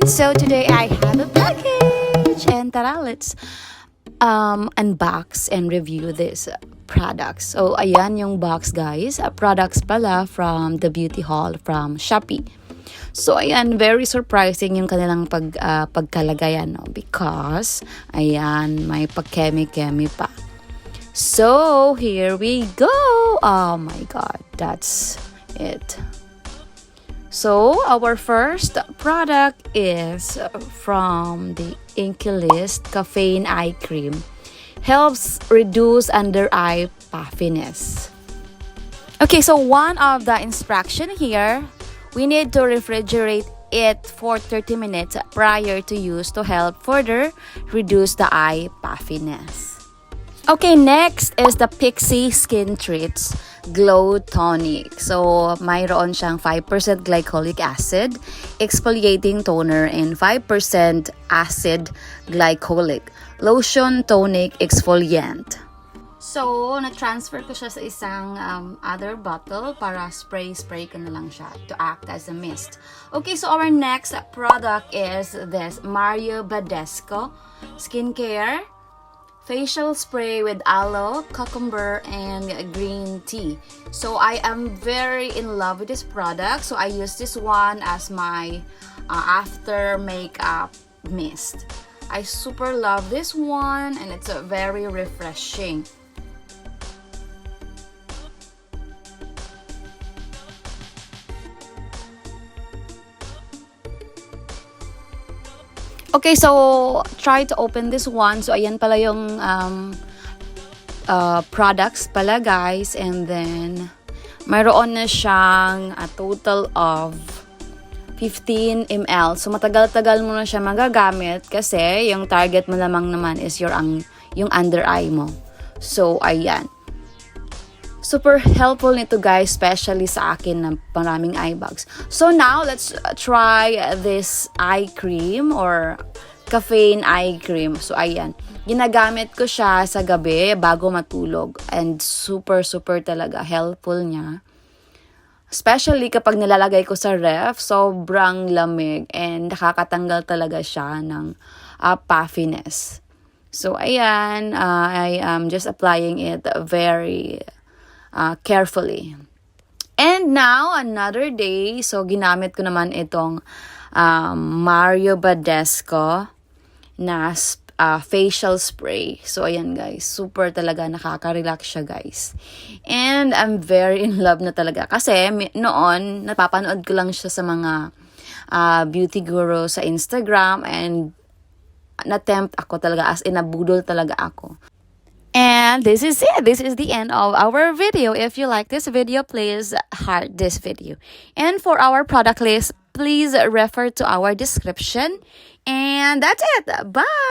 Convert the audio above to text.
So today I have a package and tara, let's unbox and review this products. So ayan yung box guys, products pala from the Beautyhaul from Shopee. So ayan, very surprising yung kanilang pagkalagayan, no? Because ayan, may pagkemi-kemi pa. So here we go. Oh my god, that's it. So, our first product is from the INKEY list, Caffeine Eye Cream. Helps reduce under eye puffiness. Okay, so one of the instruction here, we need to refrigerate it for 30 minutes prior to use to help further reduce the eye puffiness. Okay, next is the PIXI Skin Treats Glow Tonic. So, mayroon siyang 5% glycolic acid, exfoliating toner, and 5% acid glycolic. Lotion, tonic, exfoliant. So, na-transfer ko siya sa isang other bottle para spray ko na lang siya to act as a mist. Okay, so our next product is this MARIU BADESCU Skincare Facial Spray with Aloe, Cucumber, and Green Tea. So I am very in love with this product. So I use this one as my after makeup mist. I super love this one and it's very refreshing. Okay, so try to open this one. So ayan pala yung products pala guys, and then mayroon na siyang a total of 15 ml. So matagal-tagal mo na siya magagamit kasi yung target mo lamang naman is yung under eye mo. So ayan. Super helpful nito guys, especially sa akin na maraming eye bags. So now, let's try this eye cream or caffeine eye cream. So ayan, ginagamit ko siya sa gabi bago matulog. And super talaga helpful niya. Especially kapag nilalagay ko sa ref, sobrang lamig and nakakatanggal talaga siya ng puffiness. So ayan, I am just applying it very carefully. And now, another day, so ginamit ko naman itong MARIU BADESCU na facial spray. So, ayan guys, super talaga nakaka-relax siya guys. And I'm very in love na talaga. Kasi noon, napapanood ko lang siya sa mga beauty guru sa Instagram and na-tempt ako talaga, as in nabudol talaga ako. And this is it. This is the end of our video. If you like this video, please heart this video. And for our product list, please refer to our description. And that's it. Bye!